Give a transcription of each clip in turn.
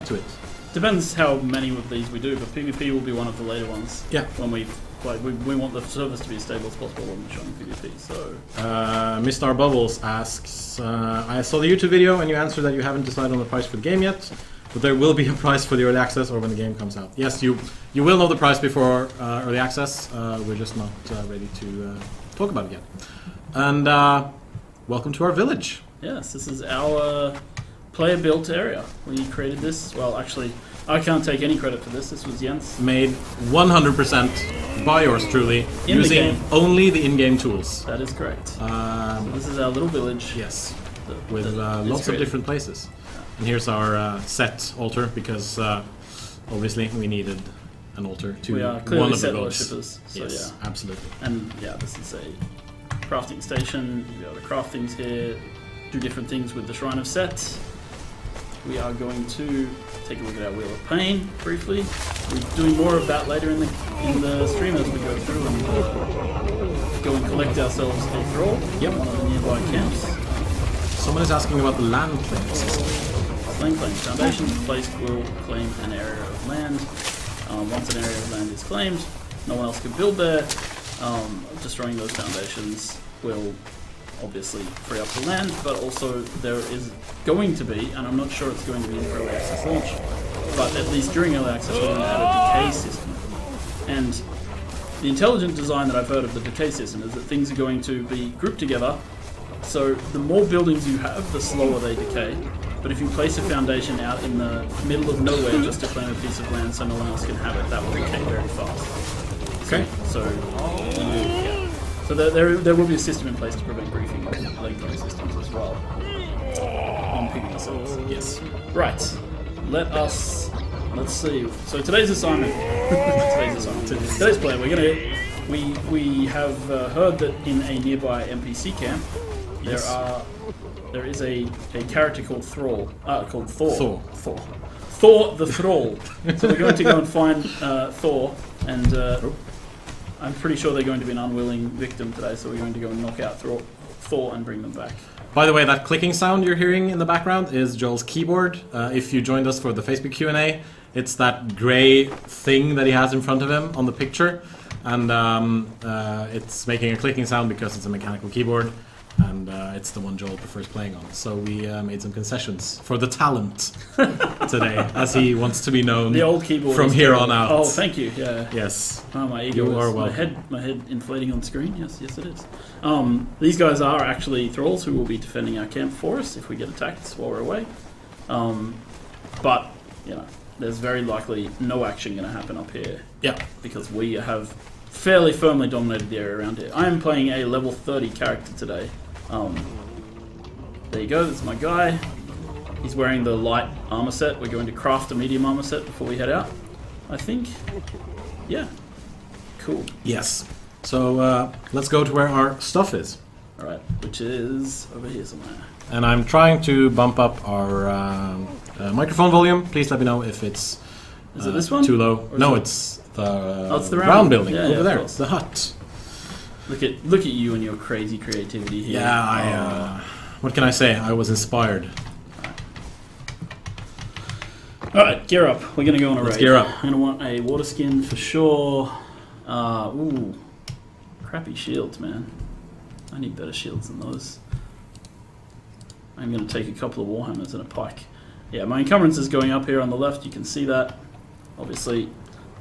to it. Depends how many of these we do, but PvP will be one of the later ones. Yeah. When we want the service to be as stable as possible when we're showing PvP. So. Mr. Bubbles asks, I saw the YouTube video and you answered that you haven't decided on the price for the game yet, but there will be a price for the early access or when the game comes out. Yes, you will know the price before early access. We're just not ready to talk about it yet. And welcome to our village. Yes, this is our player-built area. We created this. Well, actually, I can't take any credit for this. This was Jens. Made 100% by yours truly, In the using game. only the in-game tools. That is correct. So this is our little village. Yes, with lots of different places. And here's our set altar, because obviously we needed an altar to We are clearly one of the set gods. worshippers. So Yes, yeah. absolutely. And yeah, this is a crafting station. You have the craftings here. Do different things with the Shrine of Set. We are going to take a look at our Wheel of Pain briefly. We're doing more of that later in the stream as we go through and go and collect ourselves a thrall. Yep. One of the nearby camps. Someone is asking about the land claim system. Land claim. Foundations placed will claim an area of land. Once an area of land is claimed, no one else can build there. Destroying those foundations will obviously free up the land, but also there is going to be, and I'm not sure it's going to be in early access launch, but at least during early access we're going to add a decay system. And the intelligent design that I've heard of the decay system is that things are going to be grouped together, so the more buildings you have, the slower they decay. But if you place a foundation out in the middle of nowhere just to claim a piece of land so no one else can have it, that will decay very fast. Okay. So there will be a system in place to prevent griefing lengthening systems as well on picking cells. Yes. Right. Let's see. So today's assignment. Today's plan. We have heard that in a nearby NPC camp there is a character called Thrall. Called Thor. Thor the Thrall. So we're going to go and find Thor and. I'm pretty sure they're going to be an unwilling victim today, so we're going to go and knock out Thor and bring them back. By the way, that clicking sound you're hearing in the background is Joel's keyboard. If you joined us for the Facebook Q&A, it's that grey thing that he has in front of him on the picture. And it's making a clicking sound because it's a mechanical keyboard. And it's the one Joel prefers playing on. So we made some concessions for the talent today, as he wants to be known the old keyboard from here on out. Oh, thank you. Yeah. Yes. Oh, my ego You are is welcome. my head inflating on the screen. Yes, it is. These guys are actually thralls who will be defending our camp for us if we get attacked while we're away. But there's very likely no action going to happen up here. Yeah. Because we have fairly firmly dominated the area around here. I am playing a level 30 character today. There you go, that's my guy. He's wearing the light armor set. We're going to craft a medium armor set before we head out, I think. Yeah. Cool. Yes. So let's go to where our stuff is. Alright, which is over here somewhere. And I'm trying to bump up our microphone volume. Please let me know if it's Is it this one? too low. No, it's the, it's the round building yeah, over there. course. The hut. Look at you and your crazy creativity here. Yeah, what can I say? I was inspired. Alright, gear up. We're going to go on a Let's raid. gear up. I'm going to want a water skin for sure. Ooh. Crappy shields, man. I need better shields than those. I'm going to take a couple of warhammers and a pike. Yeah, my encumbrance is going up here on the left. You can see that. Obviously,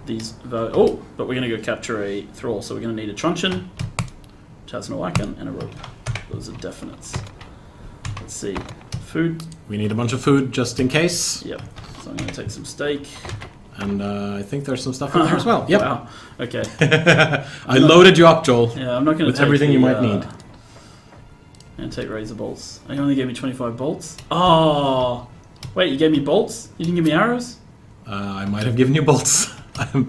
these... but we're going to go capture a thrall. So we're going to need a truncheon, Chasnawakan, and a rope. Those are definites. Let's see. Food. We need a bunch of food just in case. Yep. So I'm going to take some steak. And I think there's some stuff in there as well. Yep. Wow. Okay. I loaded you up, Joel. Yeah, I'm not going to with everything you might need. And take razor bolts. You only gave me 25 bolts. Oh, wait! You gave me bolts. You didn't give me arrows. I might have given you bolts. I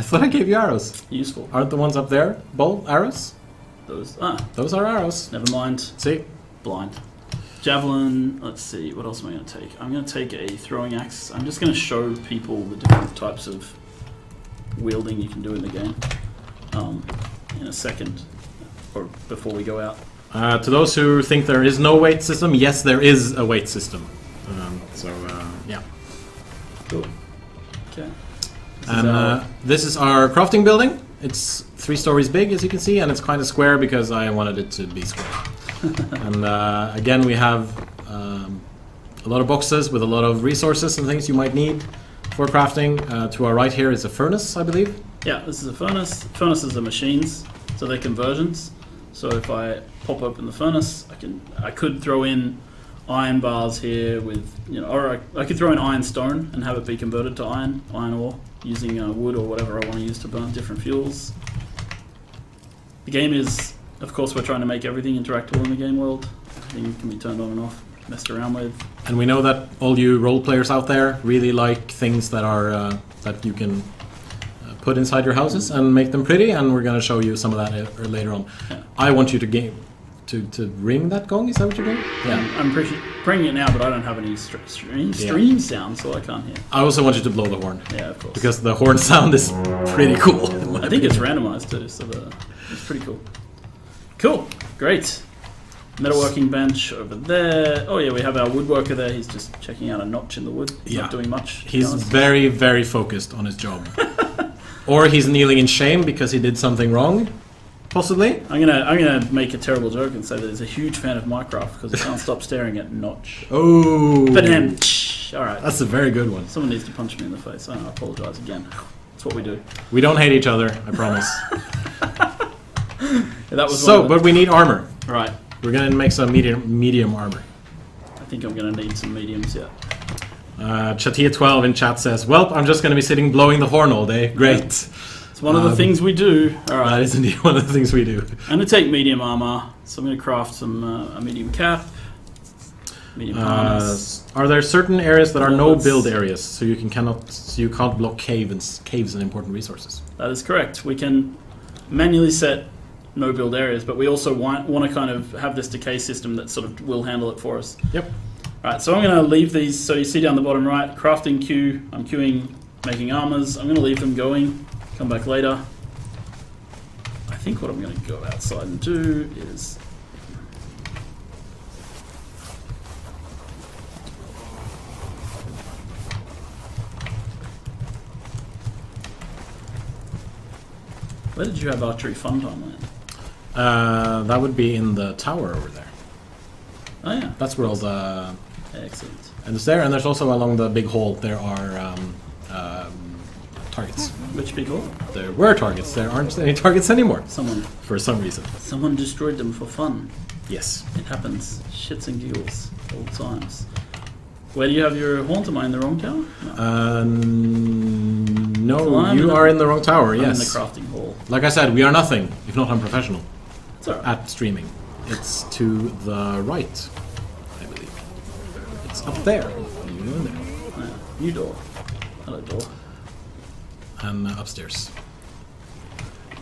thought I gave you arrows. Useful. Aren't the ones up there arrows? Those. Those are arrows. Never mind. See? Blind. Javelin. Let's see. What else am I going to take? I'm going to take a throwing axe. I'm just going to show people the different types of wielding you can do in the game. In a second, or before we go out. To those who think there is no weight system, yes, there is a weight system. Yeah. Cool. Okay. And this is our crafting building. It's 3 stories big, as you can see, and it's kind of square because I wanted it to be square. And again, we have a lot of boxes with a lot of resources and things you might need for crafting. To our right here is a furnace, I believe. Yeah, this is a furnace. Furnaces are machines, so they're conversions. So if I pop open the furnace, I could throw in iron bars here with, or I could throw in iron stone and have it be converted to iron ore, using wood or whatever I want to use to burn different fuels. The game is, of course, we're trying to make everything interactable in the game world. Everything can be turned on and off, messed around with. And we know that all you role players out there really like things that are that you can put inside your houses and make them pretty, and we're going to show you some of that later on. Yeah. I want you to ring that gong. Is that what you're doing? Yeah, I'm bringing it now, but I don't have any stream sound, so I can't hear. I also want you to blow the horn. Yeah, of course. Because the horn sound is pretty cool. I think it's randomized too, so it's pretty cool. Cool, great. Metalworking bench over there. Oh yeah, we have our woodworker there. He's just checking out a notch in the wood. He's not doing much. He's very, very focused on his job. Or he's kneeling in shame because he did something wrong. Possibly. I'm gonna make a terrible joke and say that he's a huge fan of Minecraft because he can't stop staring at Notch. Oh. But then, all right. That's a very good one. Someone needs to punch me in the face. I apologise again. That's what we do. We don't hate each other, I promise. That was but we need armor. Right. We're gonna make some medium armor. I think I'm gonna need some mediums. Yeah. Chatia12 in chat says, "Well, I'm just gonna be sitting blowing the horn all day." Great. It's one of the things we do. All right. That is indeed one of the things we do. I'm going to take medium armor, so I'm going to craft some a medium cap, medium harness. Are there certain areas that are no build areas, so you can't block caves and important resources? That is correct. We can manually set no build areas, but we also want to kind of have this decay system that sort of will handle it for us. Yep. All right, so I'm going to leave these. So you see down the bottom right, crafting queue. I'm queuing, making armors. I'm going to leave them going. Come back later. I think what I'm going to go outside and do is... Where did you have archery fun time land? That would be in the tower over there. Oh yeah. That's where all the... Excellent. And it's there, and there's also along the big hall, there are targets. Which big hole? There were targets. There aren't any targets anymore. For some reason. Someone destroyed them for fun. Yes. It happens. Shits and giggles. All times. Where do you have your horn? Am I in the wrong tower? No, you are in the wrong tower, I'm yes. in the crafting hall. Like I said, we are nothing, if not unprofessional, It's alright. at streaming. It's to the right, I believe. It's up there. You go in there. Yeah. New door. Hello, door. And upstairs.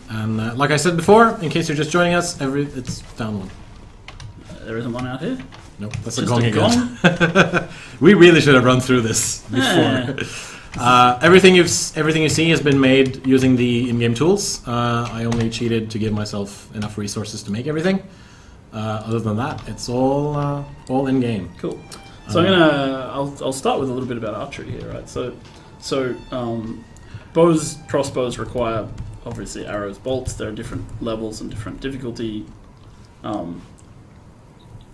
And like I said before, in case you're just joining us, it's down one. There isn't one out here? Nope, that's Just a gong a again. We really should have run through this before. Everything you see has been made using the in-game tools. I only cheated to give myself enough resources to make everything. Other than that, it's all in-game. Cool. So I'll start with a little bit about archery here, right? So bows, crossbows require obviously arrows, bolts. There are different levels and different difficulty.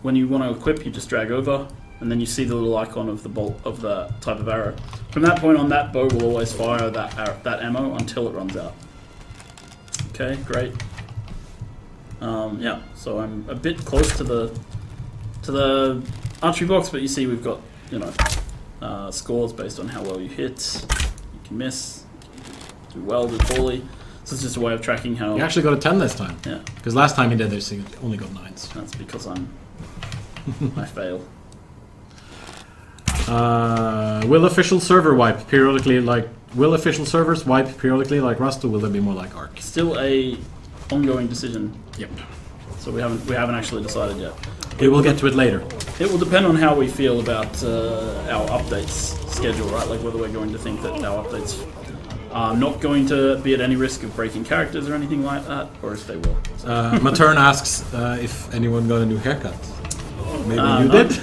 When you want to equip, you just drag over, and then you see the little icon of the bolt of the type of arrow. From that point on, that bow will always fire that ammo until it runs out. Okay, great. Yeah, so I'm a bit close to the archery box, but you see we've got scores based on how well you hit. You can miss, do well, do poorly. So it's just a way of tracking how. You actually got a 10 this time. Yeah. Because last time he did this, he only got 9s. That's because I fail. Will official servers wipe periodically like Rust, or will they be more like Ark? Still a ongoing decision. Yep. So we haven't actually decided yet. We will get to it later. It will depend on how we feel about our updates schedule, right? Like whether we're going to think that our updates are not going to be at any risk of breaking characters or anything like that, or if they will. Matern asks if anyone got a new haircut. Maybe you did?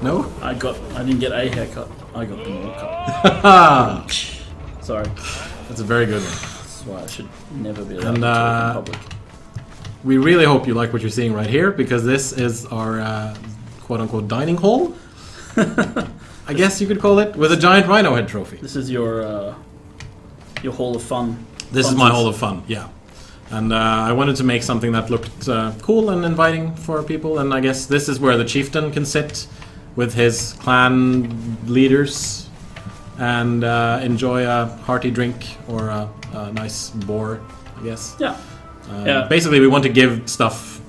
No? I didn't get a haircut. I got them all cut. Sorry. That's a very good one. That's why I should never be allowed And, to talk in public. We really hope you like what you're seeing right here, because this is our quote-unquote dining hall. I guess you could call it, with a giant rhino head trophy. This is your hall of fun. This is my hall of fun, yeah. And I wanted to make something that looked cool and inviting for people, and I guess this is where the chieftain can sit with his clan leaders and enjoy a hearty drink or a nice boar, I guess. Yeah. Yeah. Basically, we want to give stuff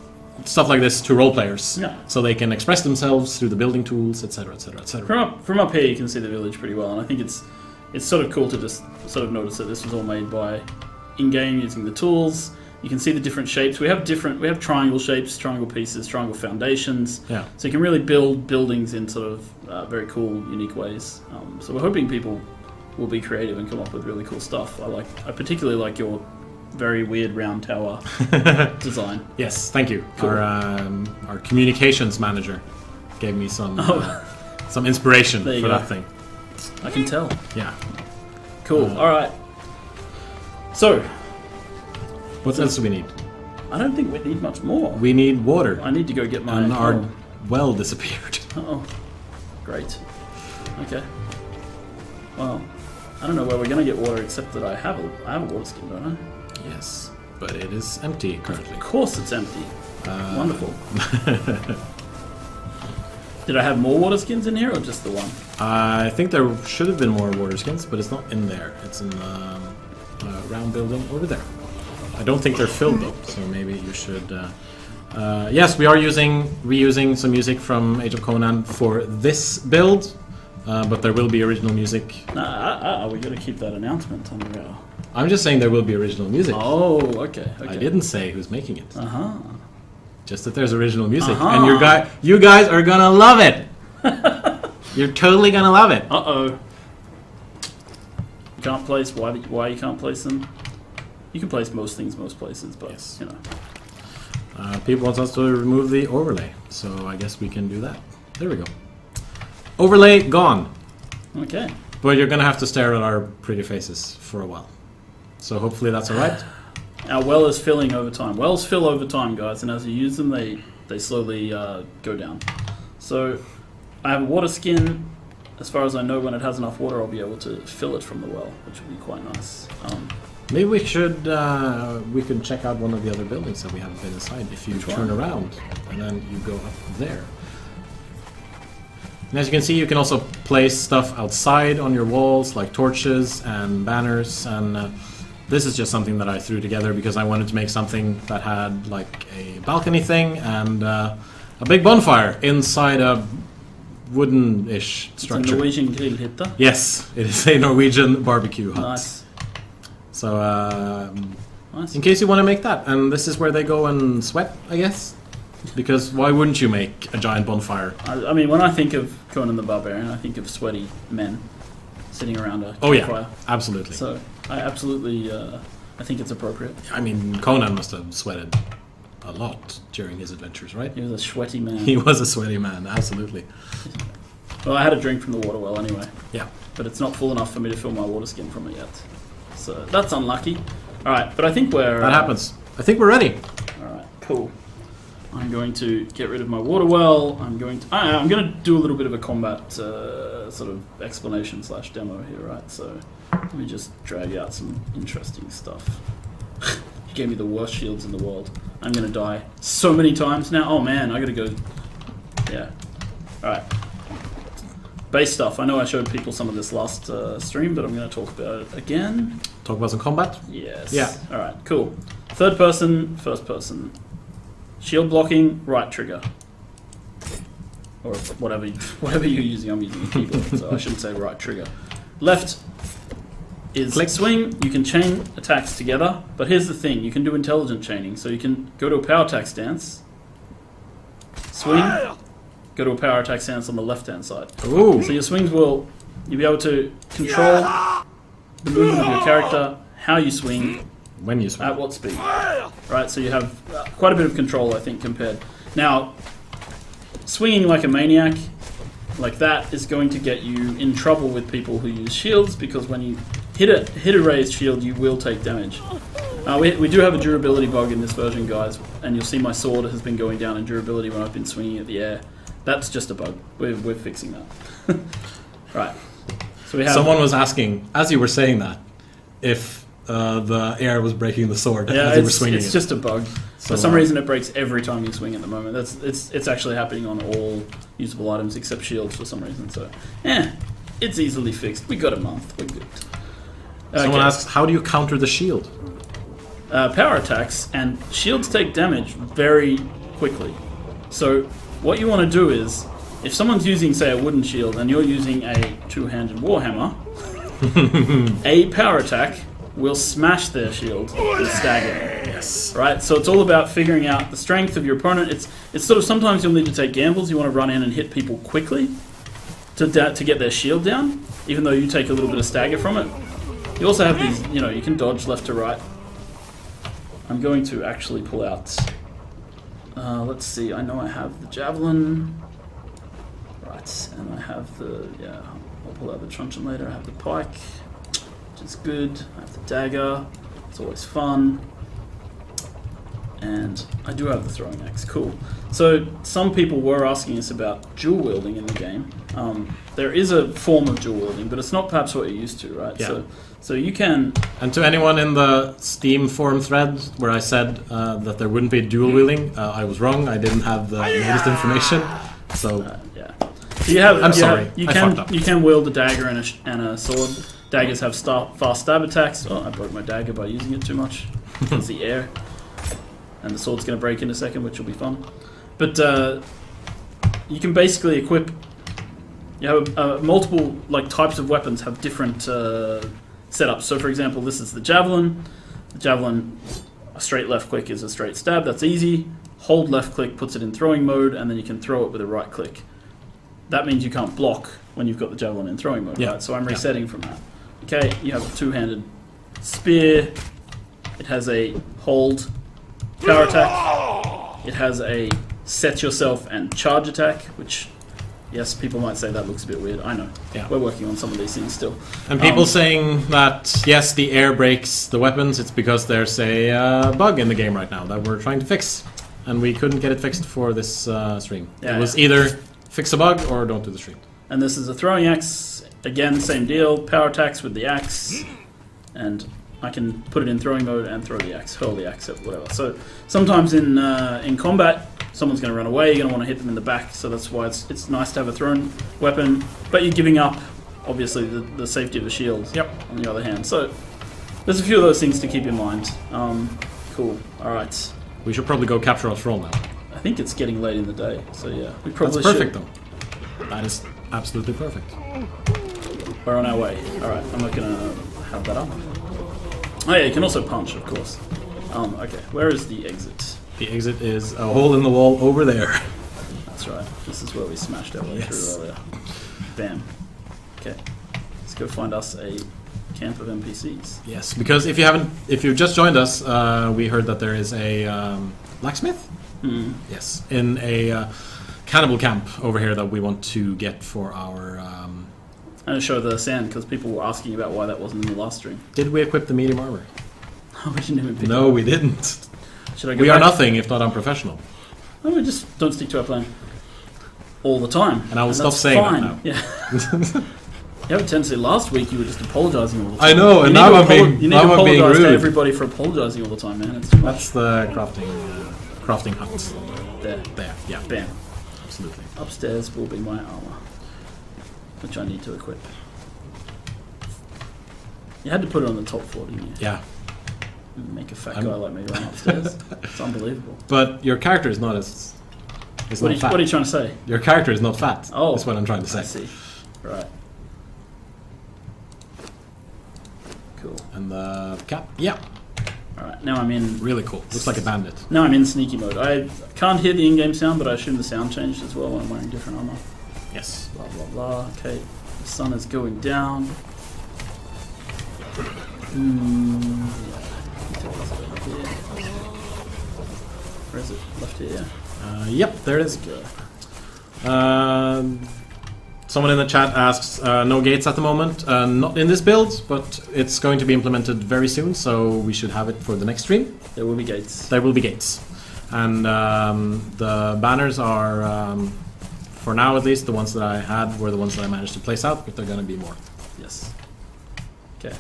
like this to role players, Yeah. so they can express themselves through the building tools, etc., etc., etc. From up here, you can see the village pretty well, and I think it's sort of cool to just sort of notice that this was all made by in-game using the tools. You can see the different shapes. We have triangle shapes, triangle pieces, triangle foundations. Yeah. So you can really build buildings in sort of very cool, unique ways. So we're hoping people will be creative and come up with really cool stuff. I particularly like your very weird round tower design. Yes, thank you. Cool. Our communications manager gave me some inspiration There you for go. that thing. I can tell. Yeah. Cool. All right. So What else do we need? I don't think we need much more. We need water. I need to go get my. And our well disappeared. Oh, great. Okay. Well, I don't know where we're gonna get water except that I have a water skin, don't I? Yes, but it is empty currently. Of course, it's empty. Wonderful. Did I have more water skins in here or just the one? I think there should have been more water skins, but it's not in there. It's in the round building over there. I don't think they're filled though, so maybe you should... yes, we are reusing some music from Age of Conan for this build, but there will be original music. We gotta keep that announcement on the rail. I'm just saying there will be original music. Oh, okay. I didn't say who's making it. Uh-huh. Just that there's original music, Uh-huh. and you guys are gonna love it. You're totally gonna love it. Uh-oh. You can't place... Why you can't place them? You can place most things most places, but, Yes. you know. People want us to remove the overlay, so I guess we can do that. There we go. Overlay gone. Okay. But you're gonna have to stare at our pretty faces for a while. So hopefully that's alright. Our well is filling over time. Wells fill over time, guys, and as you use them, they slowly go down. So I have a water skin. As far as I know, when it has enough water, I'll be able to fill it from the well, which will be quite nice. Maybe we should we could check out one of the other buildings that we haven't been inside. If you turn around and then you go up there. And as you can see, you can also place stuff outside on your walls, like torches and banners. And this is just something that I threw together because I wanted to make something that had like a balcony thing and a big bonfire inside a wooden-ish structure. It's a Norwegian grillhytte. Yes, it is a Norwegian barbecue hut. Nice. So, Nice. in case you want to make that, and this is where they go and sweat, I guess. Because why wouldn't you make a giant bonfire? I mean, when I think of Conan the Barbarian, I think of sweaty men sitting around a Oh campfire. yeah, absolutely. So I absolutely, I think it's appropriate. I mean, Conan must have sweated a lot during his adventures, right? He was a sweaty man. He was a sweaty man, absolutely. Well, I had a drink from the water well anyway, Yeah. but it's not full enough for me to fill my water skin from it yet. So that's unlucky. All right, but I think we're... That happens. I think we're ready. All right, cool. I'm going to get rid of my water well. I'm going to do a little bit of a combat sort of explanation / demo here, right? So let me just drag out some interesting stuff. You gave me the worst shields in the world. I'm going to die so many times now. Oh man, I got to go. Yeah. All right. Base stuff. I know I showed people some of this last stream, but I'm going to talk about it again. Talk about some combat? Yes. Yeah. All right. Cool. Third person, first person. Shield blocking, right trigger. Or whatever you're using. I'm using a keyboard, so I shouldn't say right trigger. Left is Click. swing. You can chain attacks together, but here's the thing: you can do intelligent chaining. So you can go to a power attack stance, swing, go to a power attack stance on the left-hand side. Ooh. So your swings you'll be able to control the movement of your character, how you swing, When you swing. at what speed. Right, so you have quite a bit of control, I think, compared. Now, swinging like a maniac like that is going to get you in trouble with people who use shields, because when you hit a raised shield, you will take damage. We do have a durability bug in this version, guys, and you'll see my sword has been going down in durability when I've been swinging at the air. That's just a bug. We're fixing that. Right. So we have. Someone was asking, as you were saying that, if the air was breaking the sword as you were swinging it's it. just a bug. So, For some reason, it breaks every time you swing at the moment. It's actually happening on all usable items except shields for some reason. So, it's easily fixed. We got a month. We're good. Someone asks, how do you counter the shield? Power attacks and shields take damage very quickly. So, what you want to do is, if someone's using, say, a wooden shield and you're using a two-handed warhammer, a power attack will smash their shield with stagger. Yes. Right? So it's all about figuring out the strength of your opponent. It's sort of, sometimes you'll need to take gambles. You want to run in and hit people quickly to get their shield down, even though you take a little bit of stagger from it. You also have these, you can dodge left to right. I'm going to actually pull out, let's see, I know I have the javelin. Right, and I have I'll pull out the truncheon later. I have the pike, which is good. I have the dagger, it's always fun. And I do have the throwing axe, cool. So some people were asking us about dual wielding in the game. There is a form of dual wielding, but it's not perhaps what you're used to, right? Yeah. So you can... And to anyone in the Steam forum thread where I said that there wouldn't be dual wielding, I was wrong. I didn't have the latest information. So yeah. So you have, I'm sorry. You I fucked up. can wield a dagger and a sword. Daggers have fast stab attacks. Oh, I broke my dagger by using it too much. It's the air. And the sword's going to break in a second, which will be fun. But you can basically equip... You have multiple types of weapons have different setups. So, for example, this is the javelin. The javelin, a straight left click is a straight stab. That's easy. Hold left click puts it in throwing mode, and then you can throw it with a right click. That means you can't block when you've got the javelin in throwing mode, right? So I'm resetting from that. Okay, you have a two-handed spear. It has a hold power attack. It has a set yourself and charge attack, which, yes, people might say that looks a bit weird. I know. Yeah. We're working on some of these things still. And people saying that, yes, the air breaks the weapons, it's because there's a bug in the game right now that we're trying to fix. And we couldn't get it fixed for this stream. Yeah, it was either fix a bug or don't do the stream. And this is a throwing axe. Again, same deal. Power attacks with the axe. And I can put it in throwing mode and throw the axe, hurl the axe, whatever. So sometimes in combat, someone's going to run away. You're going to want to hit them in the back. So that's why it's nice to have a thrown weapon. But you're giving up, obviously, the safety of a shield. Yep. On the other hand. So there's a few of those things to keep in mind. Cool. All right. We should probably go capture our troll now. I think it's getting late in the day. So yeah, we probably That's perfect, should. though. That is absolutely perfect. We're on our way. All right. I'm not going to have that up. Oh yeah, you can also punch, of course. Okay, where is the exit? The exit is a hole in the wall over there. That's right. This is where we smashed our way through earlier. Bam. Okay. Let's go find us a camp of NPCs. Yes, because if you've just joined us, we heard that there is a blacksmith. Yes, in a cannibal camp over here that we want to get for our. I'm going to show the sand because people were asking about why that wasn't in the last stream. Did we equip the medium armor? Oh, we didn't even pick No, it up. we didn't. Should I go We are back? nothing if not unprofessional. No, we just don't stick to our plan all the time. And I will stop that's saying fine. that now. Yeah. You have a tendency. Last week you were just apologising all the time. I know, and You need now to I'm being You need now to I'm being apologise to rude. everybody for apologising all the time, man. It's too much. That's the crafting hut. There. There, yeah, Bam. absolutely. Upstairs will be my armour, which I need to equip. You had to put it on the top floor, didn't you? Yeah, Make a fat guy like me run upstairs. It's unbelievable. but your character is not as. It's What not fat. are you trying to say? Your character is not fat. Oh, That's what I'm trying to say. I see. Right. Cool. And the cap, yeah, Alright, now I'm in... really cool. Looks like a bandit. Now I'm in sneaky mode. I can't hear the in-game sound, but I assume the sound changed as well when I'm wearing different armor. Yes. Blah, blah, blah. Okay, the sun is going down. Where is it? Left here, yeah. Yep, there it is. Go. Someone in the chat asks, no gates at the moment. Not in this build, but it's going to be implemented very soon, so we should have it for the next stream. There will be gates. There will be gates. And the banners are, for now at least, the ones that I had were the ones that I managed to place out, but there are going to be more. Yes. Okay.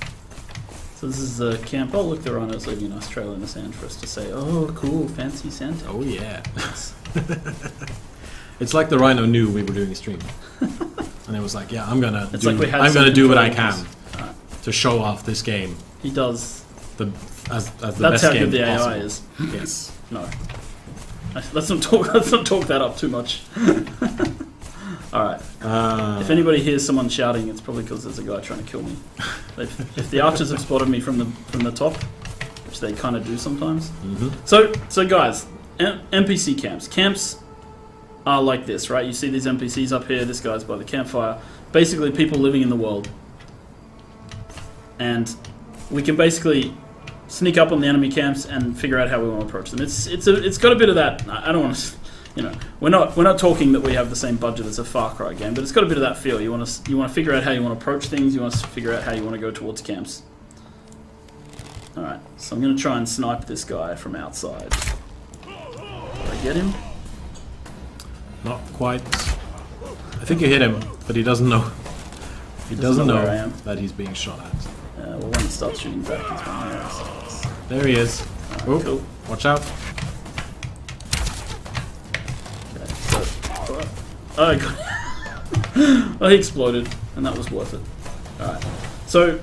So this is the camp. Oh, look, the rhino's leaving an Australia in the sand for us to say, oh, cool, fancy Santa. Oh, yeah. It's like the rhino knew we were doing a stream. And it was like, yeah, I'm going to do what I can to show off this game. He does. As the That's best how game good the possible. AI is. Yes. No. Let's not talk that up too much. Alright. If anybody hears someone shouting, it's probably because there's a guy trying to kill me. If the archers have spotted me from the top, which they kind of do sometimes. Mm-hmm. So guys, NPC camps. Camps are like this, right? You see these NPCs up here, this guy's by the campfire. Basically people living in the world. And we can basically sneak up on the enemy camps and figure out how we want to approach them. It's got a bit of that. I don't want to, you know, we're not talking that we have the same budget as a Far Cry game, but it's got a bit of that feel. You want to figure out how you want to approach things. You want to figure out how you want to go towards camps. All right, so I'm going to try and snipe this guy from outside. Did I get him? Not quite. I think you hit him, but he doesn't know. He doesn't know where I am. that he's being shot at. Well, when he starts shooting back, he's going there. So There he is. Oh, cool. Watch out. okay, so, oh, I got well, he exploded, and that was worth it. Alright, so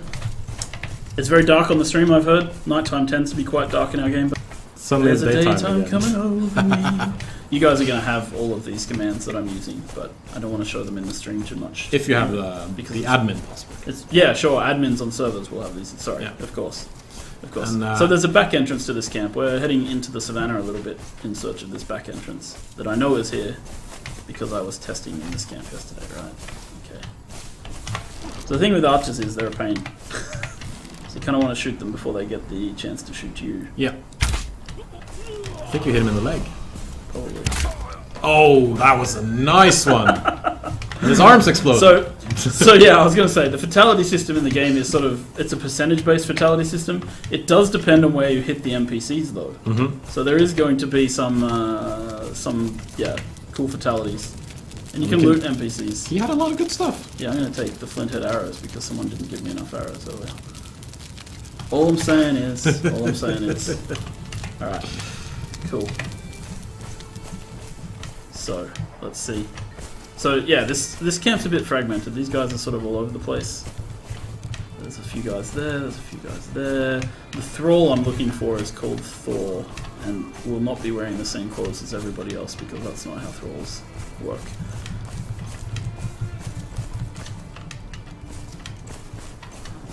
it's very dark on the stream, I've heard. Nighttime tends to be quite dark in our game, but Suddenly there's a it's daytime again. coming over me. You guys are going to have all of these commands that I'm using, but I don't want to show them in the stream too much. If you have Because the it's- admin possibly. Yeah, sure, admins on servers will have these. Sorry, Yeah. of course. Of course. And, so there's a back entrance to this camp. We're heading into the savannah a little bit in search of this back entrance that I know is here because I was testing in this camp yesterday, right? Okay. So the thing with archers is they're a pain. So you kind of want to shoot them before they get the chance to shoot you. Yeah. I think you hit him in the leg. Probably. Oh, that was a nice one. And his arms exploded. So yeah, I was going to say, the fatality system in the game is sort of, it's a percentage-based fatality system. It does depend on where you hit the NPCs, though. Mm-hmm. So there is going to be some cool fatalities. And you can loot NPCs. He had a lot of good stuff. Yeah, I'm going to take the flint head arrows because someone didn't give me enough arrows earlier. All I'm saying is, alright, cool. So, let's see. So yeah, this camp's a bit fragmented. These guys are sort of all over the place. There's a few guys there, there's a few guys there. The thrall I'm looking for is called Thor, and will not be wearing the same clothes as everybody else because that's not how thralls work.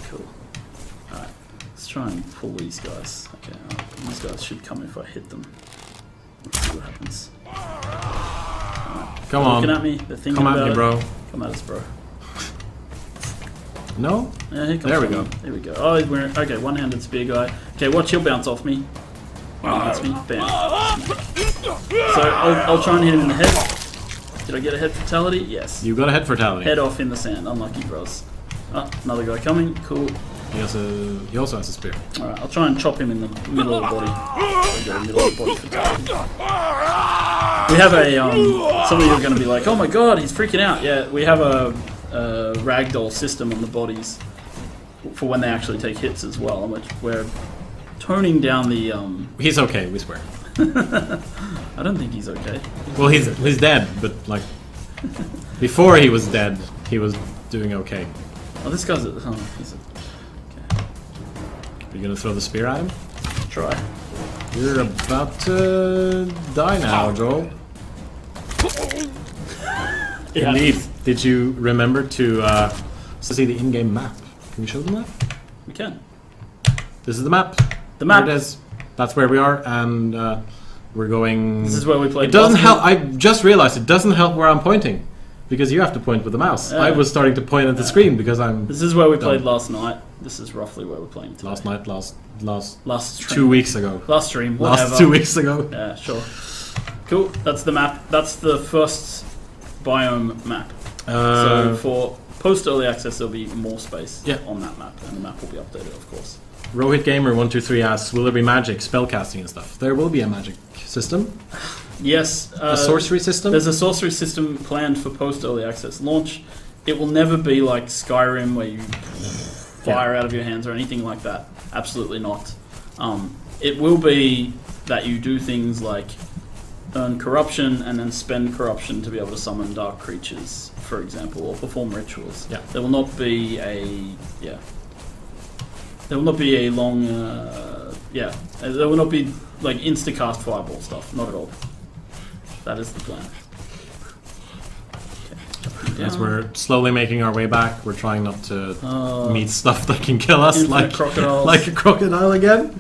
Cool. Alright, let's try and pull these guys. Okay, these guys should come if I hit them. Let's see what happens. Come on. Looking at me, they're thinking Come about at me, it. bro. Come at us, bro. No? Yeah, here comes There we someone. go. Here we go. Oh, he's wearing... Okay, one-handed spear guy. Okay, watch, he'll bounce off me. When he hits me, bam. So, I'll try and hit him in the head. Did I get a head fatality? Yes. You got a head fatality. Head off in the sand. Unlucky bros. Oh, another guy coming. Cool. He also has a spear. Alright, I'll try and chop him in the middle of the body. I got a middle of the body fatality. We have a, some of you are going to be like, oh my god, he's freaking out. Yeah, we have a ragdoll system on the bodies for when they actually take hits as well, which we're toning down the... He's okay, we swear. I don't think he's okay. Well, he's dead, but like... Before he was dead, he was doing okay. Oh, this guy's... he's okay. Are you gonna throw the spear at him? Try. You're about to die now, Joel. Indeed. Did you remember to see the in-game map? Can you show them that? We can. This is the map. The map. There it is. That's where we are, and we're going... This is where we played. It doesn't help. I just realized it doesn't help where I'm pointing, because you have to point with the mouse. Yeah. I was starting to point at the screen because I'm... This is where we played last night. This is roughly where we're playing today. Last night, Last stream. 2 weeks ago. Last stream. Whatever. Last 2 weeks ago. Yeah, sure. Cool. That's the map. That's the first biome map. So for post-early access, there'll be more space Yeah. on that map, and the map will be updated, of course. Rohit Gamer 123 asks, will there be magic, spellcasting and stuff? There will be a magic system. Yes. A sorcery system? There's a sorcery system planned for post-early access launch. It will never be like Skyrim where you fire out of your hands or anything like that. Absolutely not. It will be that you do things like earn corruption and then spend corruption to be able to summon dark creatures, for example, or perform rituals. Yeah. There will not be a There will not be a long There will not be like instacast fireball stuff. Not at all. That is the plan. Okay. As we're slowly making our way back, we're trying not to meet stuff that can kill us, like crocodiles. like a crocodile again.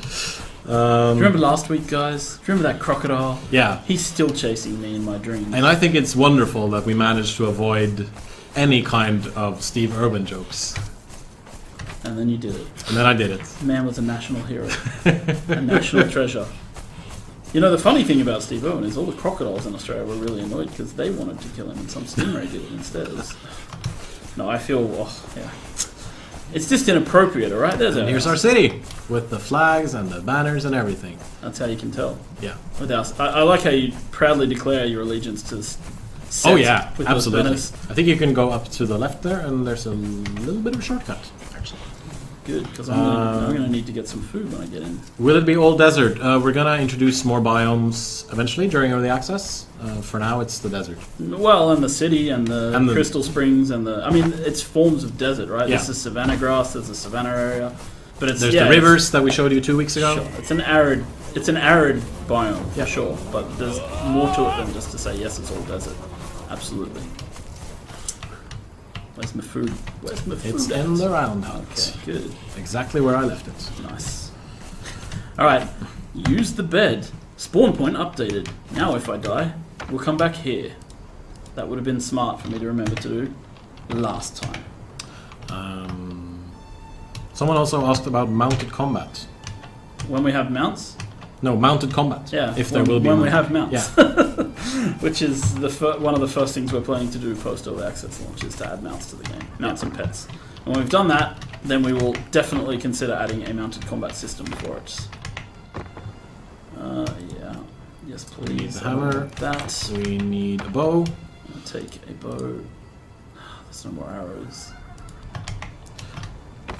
Do you remember last week, guys? Do you remember that crocodile? Yeah. He's still chasing me in my dreams. And I think it's wonderful that we managed to avoid any kind of Steve Urban jokes. And then you did it. And then I did it. Man was a national hero. A national treasure. You know, the funny thing about Steve Irwin is all the crocodiles in Australia were really annoyed because they wanted to kill him and some stingray did it instead. No, I feel... It's just inappropriate, alright? Here's our city, with the flags and the banners and everything. That's how you can tell. Yeah. I like how you proudly declare your allegiance to Oh yeah, with absolutely. those I think you can go up to the left there, and there's a little bit of a shortcut, actually. Good, because I'm going to need to get some food when I get in. Will it be all desert? We're going to introduce more biomes eventually during early access. For now, it's the desert. Well, and the city and the crystal springs and the... I mean, it's forms of desert, right? Yeah. This is savanna grass, there's a savanna area. But it's... There's the rivers that we showed you 2 weeks ago. Sure. It's an arid biome, for sure. But there's more to it than just to say, yes, it's all desert. Absolutely. Where's my food? It's in the roundhouse. Okay, good. Exactly where I left it. Nice. Alright, use the bed. Spawn point updated. Now if I die, we'll come back here. That would have been smart for me to remember to do last time. Someone also asked about mounted combat. When we have mounts? No, mounted combat. Yeah, if there will be. When we have mounts. Yeah. Which is one of the first things we're planning to do post-early access launch is to add mounts to the game. Mounts and pets. And when we've done that, then we will definitely consider adding a mounted combat system for it. Yeah. Yes, please. We need the hammer. That. We need a bow. I'll take a bow. There's no more arrows.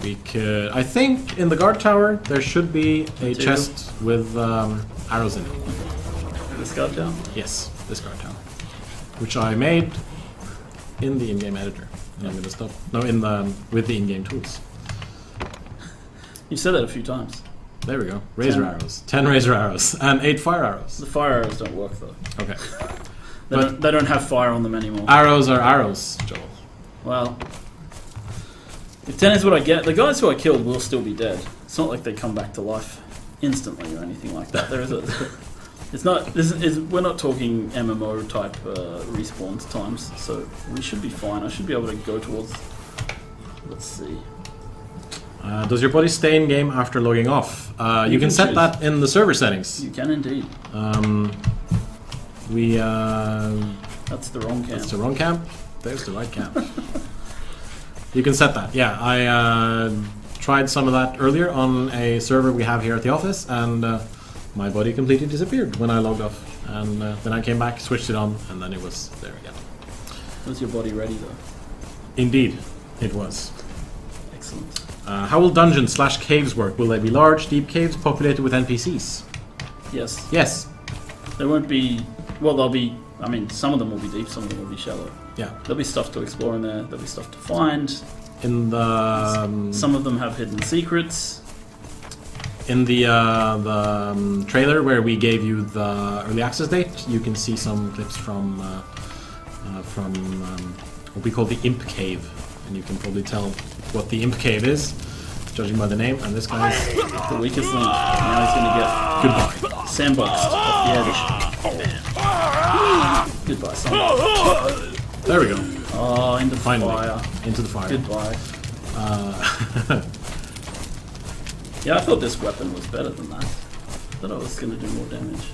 We could... I think in the guard tower there should be a chest with arrows in it. This guard tower? Yes, this guard tower. Which I made in the in-game editor. And I'm gonna stop. No, with the in-game tools. You said that a few times. There we go. Razor arrows. 10 razor arrows. And 8 fire arrows. The fire arrows don't work though. Okay. They don't have fire on them anymore. Arrows are arrows, Joel. Well, if 10 is what I get, the guys who I killed will still be dead. It's not like they come back to life instantly or anything like that. There is a... It's not. We're not talking MMO type respawn times, so we should be fine. I should be able to go towards. Let's see. Does your body stay in game after logging off? You can set that in the server settings. You can indeed. That's the wrong camp. That's the wrong camp. There's the right camp. You can set that. Yeah, I tried some of that earlier on a server we have here at the office, and. My body completely disappeared when I logged off, and then I came back, switched it on, and then it was there again. Was your body ready though? Indeed, it was. Excellent. How will dungeons/caves work? Will they be large, deep caves populated with NPCs? Yes. Yes. There won't be... Well, they'll be... I mean, some of them will be deep, some of them will be shallow. Yeah. There'll be stuff to explore in there, there'll be stuff to find. In the... some of them have hidden secrets. In the trailer where we gave you the early access date, you can see some clips from what we call the Imp Cave, and you can probably tell what the Imp Cave is, judging by the name. And this guy's the weakest link. Now he's gonna get goodbye. Sandboxed off the edge. Goodbye, sandbox. There we go. Oh, into the Finally. fire. Into the fire. Goodbye. Yeah, I thought this weapon was better than that. I thought I was going to do more damage.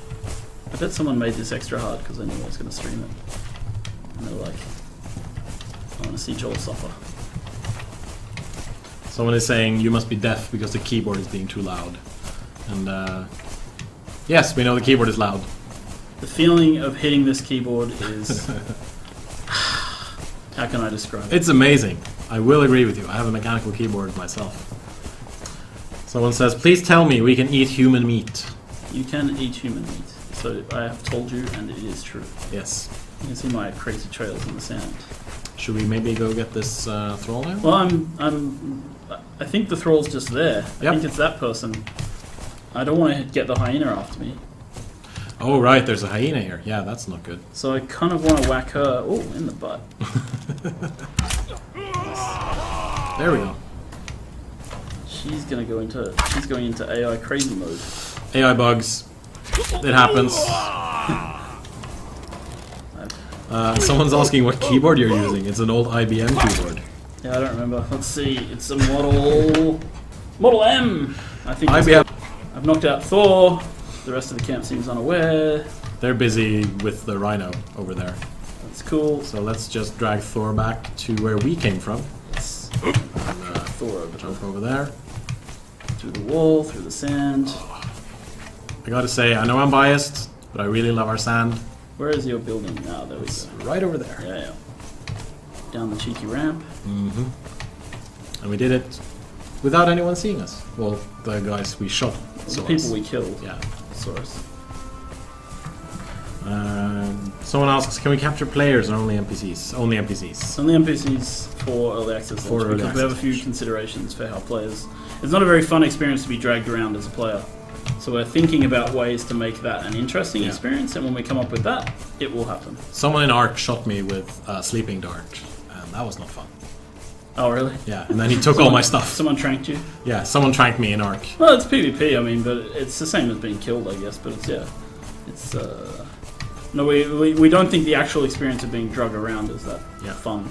I bet someone made this extra hard because they knew I was going to stream it. And they were like, I want to see Joel suffer. Someone is saying you must be deaf because the keyboard is being too loud. And yes, we know the keyboard is loud. The feeling of hitting this keyboard is... How can I describe it? It's amazing. I will agree with you. I have a mechanical keyboard myself. Someone says, please tell me we can eat human meat. You can eat human meat. So I have told you, and it is true. Yes. You can see my crazy trails in the sand. Should we maybe go get this thrall now? Well, I think the thrall's just there. I think it's that person. I don't want to get the hyena after me. Oh, right, there's a hyena here. Yeah, that's not good. So I kind of want to whack her. Oh, in the butt. There we go. She's going into AI crazy mode. AI bugs. It happens. Someone's asking what keyboard you're using. It's an old IBM keyboard. Yeah, I don't remember. Let's see. It's a Model M. I think IBM. I've knocked out Thor. The rest of the camp seems unaware. They're busy with the rhino over there. That's cool. So let's just drag Thor back to where we came from. Yes. And, Thor over jump over there. through the wall, through the sand. I gotta say, I know I'm biased, but I really love our sand. Where is your building now? There we It's go. right over there. Yeah. Down the cheeky ramp. Mm-hmm. And we did it without anyone seeing us. Well, the guys we shot The saw people us. we killed. Yeah. Saw us. Someone asks, can we capture players or only NPCs? Only NPCs. Only NPCs for early access launch, early because we have a access few launch. considerations for how players... It's not a very fun experience to be dragged around as a player. So we're thinking about ways to make that an interesting experience, and when we come up with that, it will happen. Someone in Ark shot me with a sleeping dart, and that was not fun. Oh, really? Yeah, and then he took all my stuff. Someone tranked you? Yeah, someone tranked me in Ark. Well, it's PvP, I mean, but it's the same as being killed, I guess, but it's, it's, no, we don't think the actual experience of being drugged around is that fun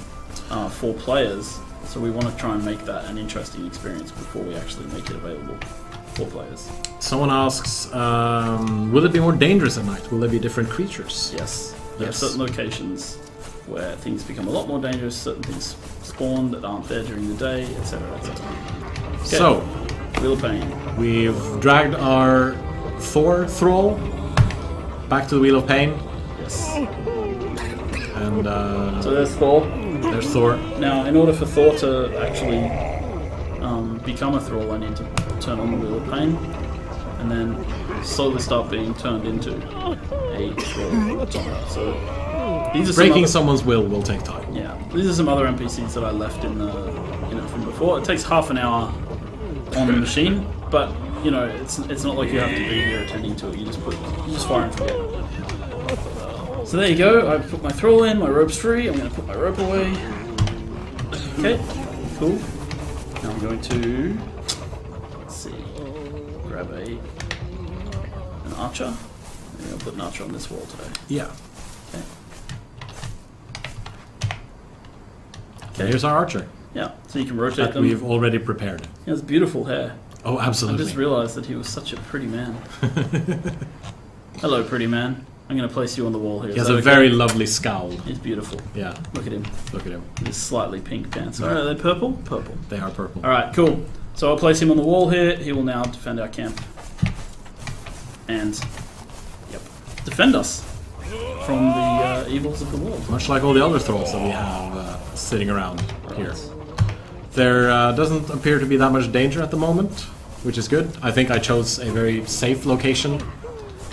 for players, so we want to try and make that an interesting experience before we actually make it available for players. Someone asks, will it be more dangerous at night? Will there be different creatures? Yes. There are certain locations where things become a lot more dangerous, certain things spawn that aren't there during the day, etc. etc. Okay. So, Wheel of Pain. we've dragged our Thor thrall back to the Wheel of Pain. Yes. And So there's Thor. there's Thor. Now, in order for Thor to actually become a thrall, I need to turn on the Wheel of Pain, and then slowly start being turned into a thrall. So these are Breaking someone's will take time. Yeah, these are some other NPCs that I left in it from before. It takes half an hour on the machine, but you know it's not like you have to be here attending to it. You just fire and forget. So there you go. I put my thrall in. My rope's free. I'm going to put my rope away. Okay, cool. Now I'm going to grab an archer. I'm going to put an archer on this wall today. Yeah. Okay. Here's our archer Yeah, so you can rotate that them. we've already prepared. He has beautiful hair. Oh, I absolutely. just realised that he was such a pretty man. Hello, pretty man. I'm going to place you on the wall here. He has a very lovely scowl. He's beautiful. Yeah, Look at him. look at him. His slightly pink pants. Are they purple? Purple. They are purple. Alright, cool. So I'll place him on the wall here. He will now defend our camp. And, defend us from the evils of the world. Much like all the other thralls that we have sitting around here. There doesn't appear to be that much danger at the moment, which is good. I think I chose a very safe location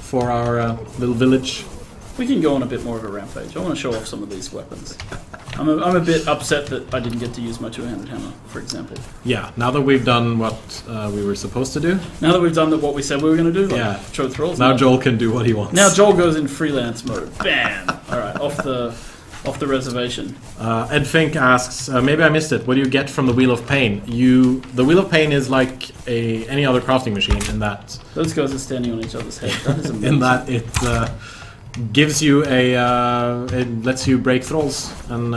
for our little village. We can go on a bit more of a rampage. I want to show off some of these weapons. I'm a bit upset that I didn't get to use my two-handed hammer, for example. Yeah, now that we've done what we were supposed to do. Now that we've done what we said we were going to do, like show thralls. Now Joel can do what he wants. Now Joel goes in freelance mode. Bam! Alright, off the reservation. Ed Fink asks, maybe I missed it. What do you get from the Wheel of Pain? The Wheel of Pain is like any other crafting machine in that. Those guys are standing on each other's head. That is amazing. In that it gives you it lets you break thralls and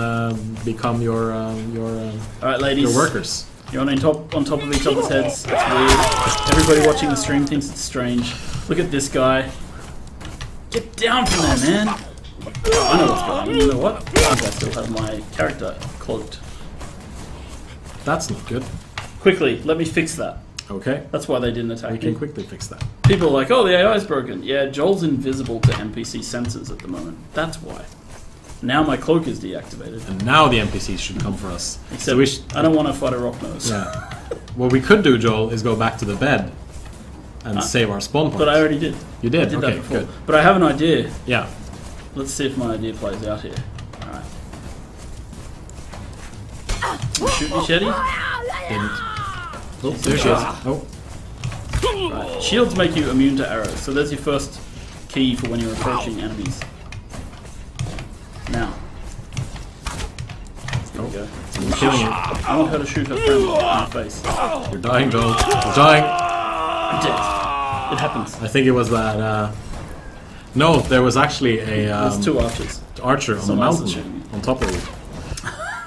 become your Alright, ladies. your workers. You're on top of each other's heads. It's weird. Everybody watching the stream thinks it's strange. Look at this guy. Get down from there, man. I know what's going on. You know what? I think I still have my character cloaked. That's not good. Quickly, let me fix that. Okay. That's why they didn't attack We me. can quickly fix that. People are like, oh, the AI is broken. Yeah, Joel's invisible to NPC sensors at the moment. That's why. Now my cloak is deactivated. And now the NPCs should come for us. Except So I don't want to fight a rock nose. yeah. What we could do, Joel, is go back to the bed and save our spawn points. But I already did. You did? I did Okay, that before. good. But I have an idea. Yeah. Let's see if my idea plays out here. Alright. Shoot me, Shetty? Didn't. Oh, there she is. Oh. Right. Shields make you immune to arrows, so there's your first key for when you're approaching enemies. Now. There we go. I'm killing you. I want her to shoot her friend in the face. You're dying, Joel. You're dying. I'm dead. It happens. I think it was that. No, there was actually a There's two archers archer on the Someone else is mountain shooting on top of you.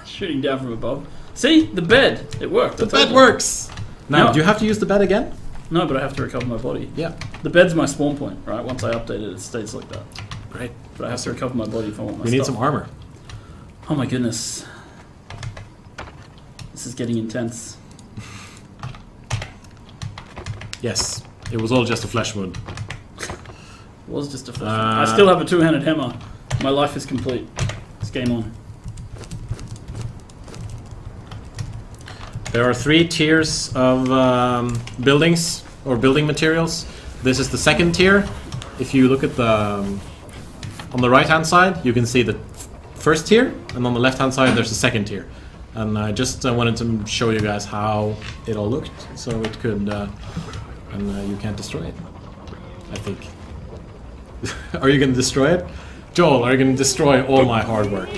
shooting down from above. See? The bed! It worked. The bed works! Now, No. do you have to use the bed again? No, but I have to recover my body. Yeah. The bed's my spawn point, right? Once I update it, it stays like that. Great. But I have to recover my body if I want my We need stuff. some armor. Oh my goodness. This is getting intense. Yes. It was all just a flesh wound. It was just a flash. I still have a two-handed hammer. My life is complete. It's game on. There are 3 tiers of buildings or building materials. This is the second tier. If you look at the on the right hand side, you can see the first tier, and on the left hand side there's the second tier. And I just wanted to show you guys how it all looked, so it could and you can't destroy it, I think. Are you going to destroy it? Joel, are you going to destroy all my hard work?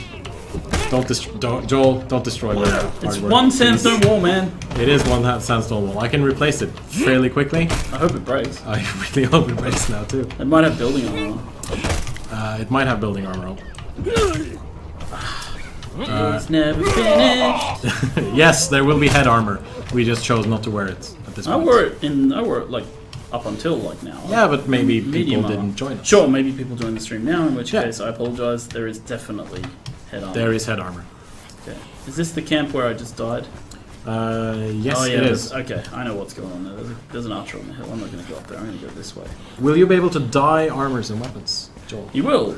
Joel, don't destroy my hard work. It's one sandstone wall, man. It is one sandstone wall. I can replace it fairly quickly. I hope it breaks. I really hope it breaks now too. It might have building armor. It might have building armor. It's never finished. Yes, there will be head armor. We just chose not to wear it at this I point. wore it like up until like now. Yeah, but maybe Medium people armor. didn't join us. Sure, maybe people join the stream now, in which Yeah. case I apologize. There is definitely head armor. There is head armor. Okay. Is this the camp where I just died? Yes, oh, yeah, it is. Okay, I know what's going on there. There's an archer on the hill. I'm not going to go up there. I'm going to go this way. Will you be able to dye armors and weapons, Joel? You will.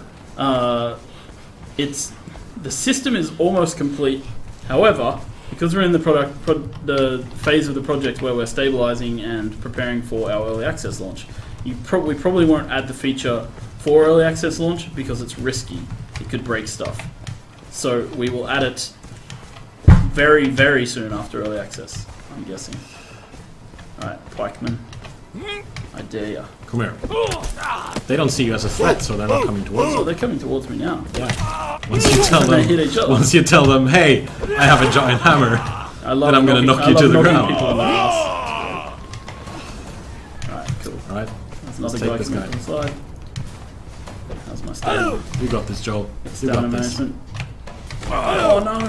The system is almost complete. However, because we're in the phase of the project where we're stabilizing and preparing for our early access launch, we probably won't add the feature for early access launch because it's risky. It could break stuff. So we will add it very, very soon after early access, I'm guessing. Alright, pikemen. I dare ya. Come here. They don't see you as a threat, so they're not coming towards Oh, you. they're coming towards me now. Yeah. Once you tell They them, hit each other. once you tell them, hey, I have a giant hammer, I love then I'm gonna knocking- knock I you to love the knocking ground. people in the ass. Alright, cool. All right, There's another take guy this coming guy. from the side. How's my stamina? You got this, Joel. You Stamina got this. management. Oh no!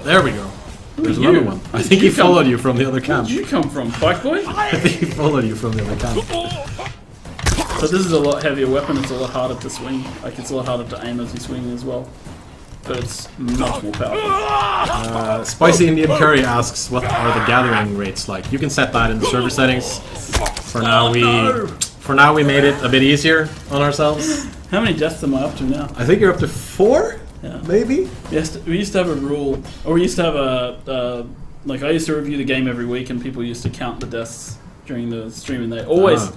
There we go. There's are another you? one. I Where think did he you come followed from? you from the other Where camp. did you come from, Pike Boy? I think he followed you from the other camp. So this is a lot heavier weapon, it's a lot harder to swing. Like, it's a lot harder to aim as you swing as well. But it's much more powerful. Spicy Indian Curry asks, what are the gathering rates like? You can set that in the server settings. For now, we made it a bit easier on ourselves. How many deaths am I up to now? I think you're up to 4, Yeah. maybe. Yes, we used to have a rule, or we used to have like I used to review the game every week, and people used to count the deaths during the stream, and they always,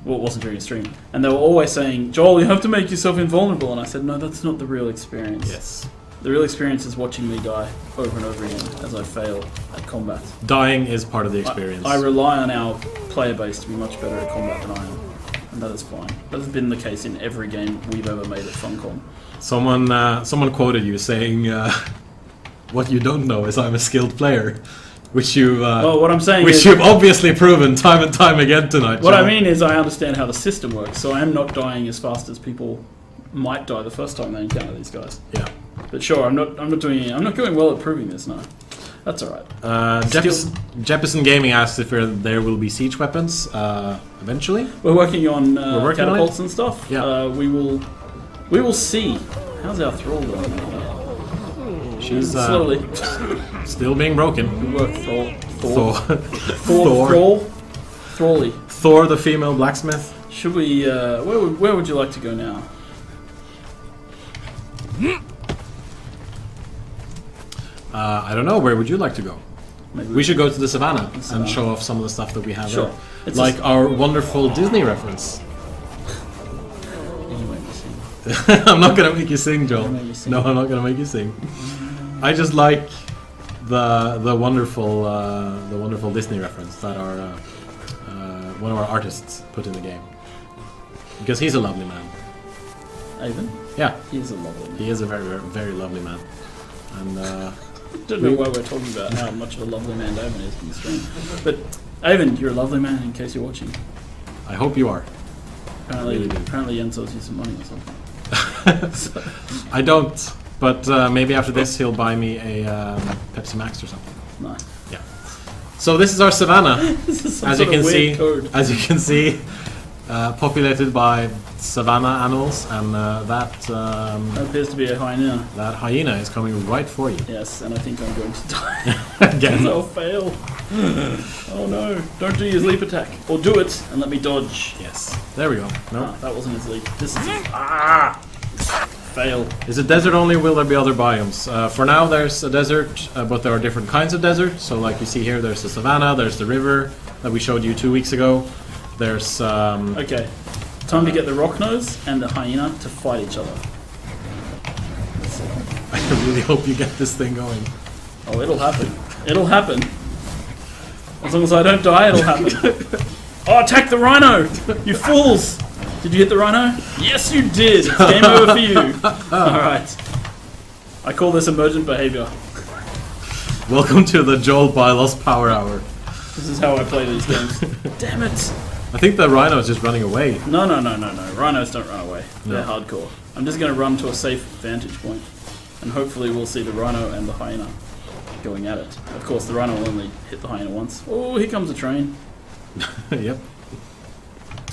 well, it wasn't during the stream, and they were always saying, Joel, you have to make yourself invulnerable, and I said, no, that's not the real experience. Yes. The real experience is watching me die over and over again as I fail at combat. Dying is part of the experience. I rely on our player base to be much better at combat than I am, and that is fine. That has been the case in every game we've ever made at Funcom. Someone quoted you saying, "What you don't know is I'm a skilled player," which you Well, what I'm saying which is, you've obviously proven time and time again tonight. what I Joel. mean is I understand how the system works, so I am not dying as fast as people might die the first time they encounter these guys. Yeah. But sure, I'm not going well at proving this. No, that's all right. Jefferson Gaming asks if there will be siege weapons eventually. We're working on working on catapults and stuff. Yeah. We will We will see. How's our thrall going? She's Slowly. still being broken. We work Thor. Thor. Thrally. Thor, the female blacksmith. Should we? Where would you like to go now? I don't know. Where would you like to go? Maybe We should go to the savannah and savannah. show off some of the stuff that we have Sure. there. It's Like our wonderful Disney reference. You make me sing. I'm not gonna make you sing, Joel. Make me sing. No, I'm not gonna make you sing. I just like the wonderful Disney reference that our one of our artists put in the game. Because he's a lovely man. Avon? Yeah, He is a lovely man. he is a very, very, very lovely man. And I don't know why we're talking about how much of a lovely man Avon is on the screen. But Avon, you're a lovely man in case you're watching. I hope you are. Apparently, Really do. apparently Jens owes you some money or something. I don't, but maybe after this he'll buy me a Pepsi Max or something. No. Yeah. So this is our savannah. This is some As you sort can of see, weird code. as you can see, populated by savanna animals, and That appears to be a hyena. that hyena is coming right for you Yes, and I think I'm going to die. again. I'll fail. Oh no. Don't do your leap attack. Or do it and let me dodge. Yes, there we go. No, Ah, that wasn't his leap. This is his. Fail. is it desert only? Will there be other biomes? For now, there's a desert, but there are different kinds of desert. So, like you see here, there's the savannah, there's the river that we showed you 2 weeks ago. There's Okay. Time to get the rock nose and the hyena to fight each other. I really hope you get this thing going. Oh, it'll happen. It'll happen. As long as I don't die, it'll happen. Oh, attack the rhino! You fools! Did you hit the rhino? Yes, you did! It's game over for you. Alright. I call this emergent behavior. Welcome to the Joel Bylos Power Hour. This is how I play these games. Damn it! I think the rhino is just running away. No. Rhinos don't run away. They're No. hardcore. I'm just going to run to a safe vantage point, and hopefully we'll see the rhino and the hyena going at it. Of course, the rhino will only hit the hyena once. Oh, here comes a train. Yep.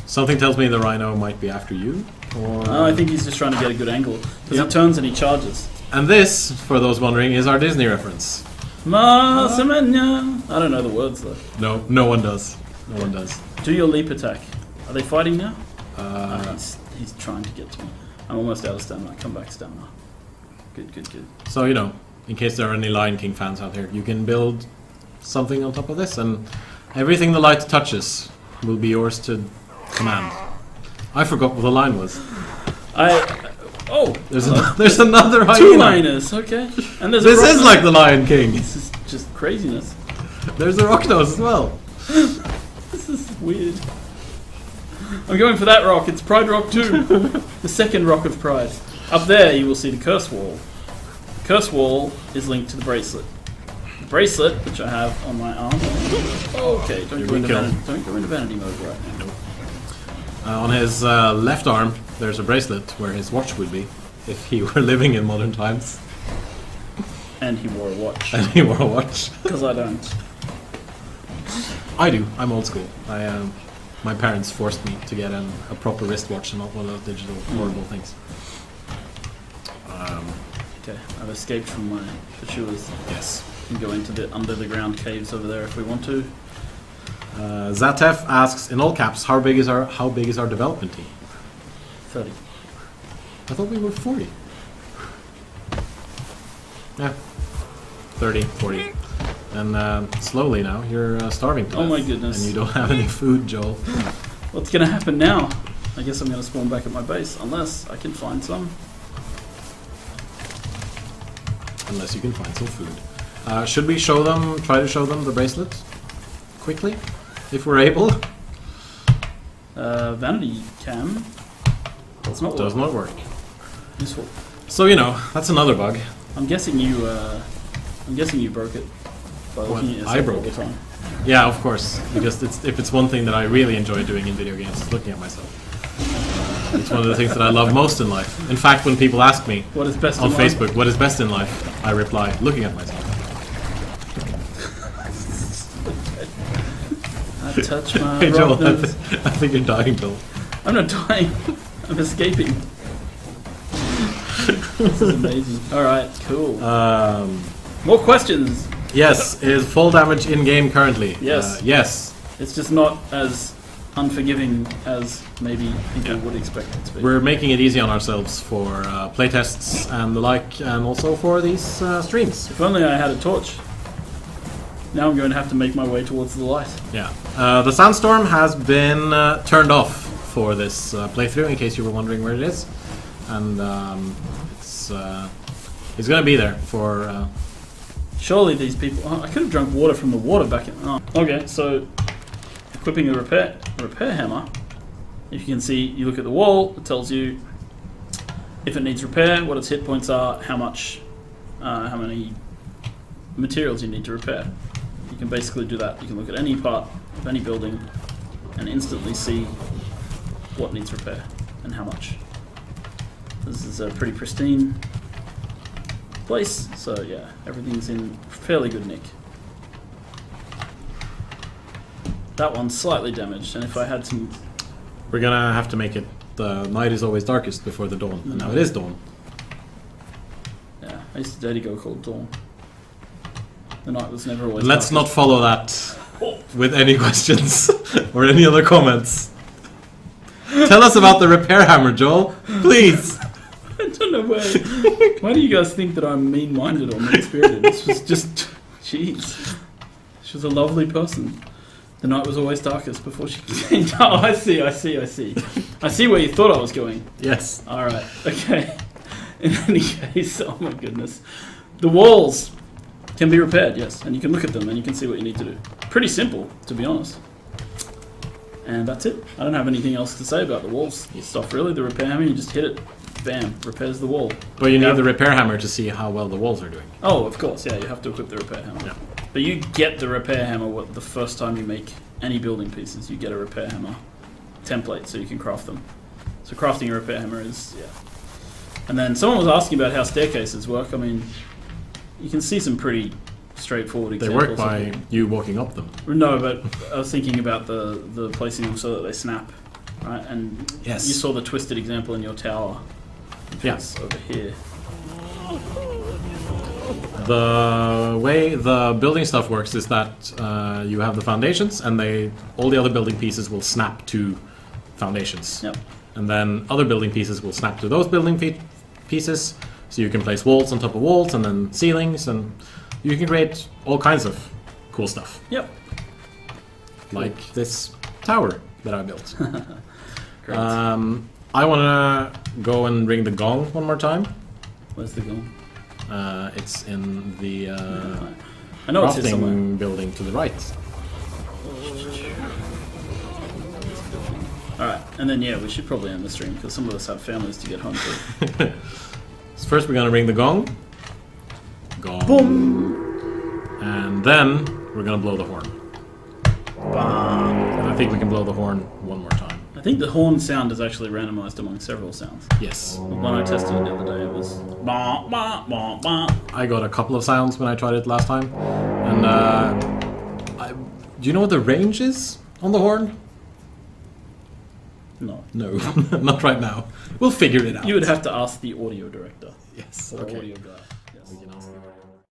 Something tells me the rhino might be after you, or... Oh, I think he's just trying to get a good angle, because Yep. he turns and he charges. And this, for those wondering, is our Disney reference. Masamenya. I don't know the words though. No, no one does. No one does. Do your leap attack. Are they fighting now? Uh, He's trying to get to me. I'm almost out of stamina. Come back, stamina. Good. so, you know, in case there are any Lion King fans out there, you can build something on top of this, and everything the light touches will be yours to command. I forgot what the line was. There's another hyena. Two liners, okay. And there's This a rock is nose. like the Lion King. This is just craziness. There's a rock nose as well. This is weird. I'm going for that rock. It's Pride Rock 2. The second rock of Pride. Up there you will see the curse wall. The curse wall is linked to the bracelet. The bracelet, which I have on my arm. Okay, don't go into vanity mode right now. On his left arm, there's a bracelet where his watch would be if he were living in modern times. And he wore a watch. And he wore a watch. Because I don't. I do. I'm old school. My parents forced me to get a proper wristwatch and not one of those digital horrible things. Okay, I've escaped from my pursuers. Yes. We can go into the under the ground caves over there if we want to. Zatef asks in all caps, how big is our development team? 30. I thought we were 40. Yeah. 30, 40. And slowly now, you're starving to Oh death. my goodness. And you don't have any food, Joel. What's going to happen now? I guess I'm going to spawn back at my base, unless I can find some. Unless you can find some food. Should we try to show them the bracelet? Quickly? If we're able? Vanity cam. Does not work. Does not work. Useful. So, you know, that's another bug. I'm guessing you broke it by looking at yourself I broke all the it. time. Yeah, of course. Because if it's one thing that I really enjoy doing in video games, it's looking at myself. It's one of the things that I love most in life. In fact, when people ask me What is best on in life? Facebook, what is best in life, I reply, looking at myself. I touch my Hey Joel, rock nose. I think you're dying, Joel. I'm not dying. I'm escaping. This is amazing. Alright, cool. More questions. Yes, is full damage in game currently? Yes. Yes. It's just not as unforgiving as maybe people would expect it to be. We're making it easy on ourselves for playtests and the like, and also for these streams. If only I had a torch. Now I'm going to have to make my way towards the light. Yeah. The sandstorm has been turned off for this playthrough, in case you were wondering where it is. And it's going to be there for... Surely these people... Oh, I could have drunk water from the water back in... Oh. Okay, so equipping the repair hammer. If you can see, you look at the wall, it tells you if it needs repair, what its hit points are, how many materials you need to repair. You can basically do that. You can look at any part of any building and instantly see what needs repair and how much. This is a pretty pristine place, so yeah, everything's in fairly good nick. That one's slightly damaged, and if I had some... We're gonna have to make it the night is always darkest before the dawn, and now it is dawn. Yeah, I used to date a girl called Dawn. The night was never always Let's darkest. not follow that with any questions or any other comments. Tell us about the repair hammer, Joel, please. I don't know why do you guys think that I'm mean-minded or mean-spirited? This was just... Jeez. She was a lovely person. The night was always darkest before she came down. Oh, I see. I see where you thought I was going. Yes. Alright, okay. In any case, oh my goodness. The walls can be repaired, yes. And you can look at them and you can see what you need to do. Pretty simple, to be honest. And that's it. I don't have anything else to say about the walls stuff, really. The repair hammer, you just hit it, bam, repairs the wall. But you need the repair hammer to see how well the walls are doing. Oh, of course, yeah, you have to equip the repair hammer. Yeah. But you get the repair hammer the first time you make any building pieces. You get a repair hammer template so you can craft them. So crafting a repair hammer is, yeah. And then someone was asking about how staircases work. I mean, you can see some pretty straightforward examples. They work by you walking up them. No, but I was thinking about the placing them so that they snap, right? And yes. You saw the twisted example in your tower. Yes. Over here. The way the building stuff works is that you have the foundations, and all the other building pieces will snap to foundations. Yep. And then other building pieces will snap to those building pieces, so you can place walls on top of walls, and then ceilings, and you can create all kinds of cool stuff. Yep. Like this tower that I built. Great. I want to go and ring the gong one more time. Where's the gong? It's in the I know it's here somewhere. crafting building to the right. Alright, and then yeah, we should probably end the stream because some of us have families to get home to. So first we're gonna ring the gong. Gong. Boom! And then we're gonna blow the horn. Bam! And I think we can blow the horn one more time. I think the horn sound is actually randomized among several sounds. Yes. When I tested it the other day, it was bah, bah, bah, bah. I got a couple of sounds when I tried it last time. And do you know what the range is on the horn? No. No, not right now. We'll figure it out. You would have to ask the audio director. Yes. Or Okay. audio guy. Yes. We can ask him.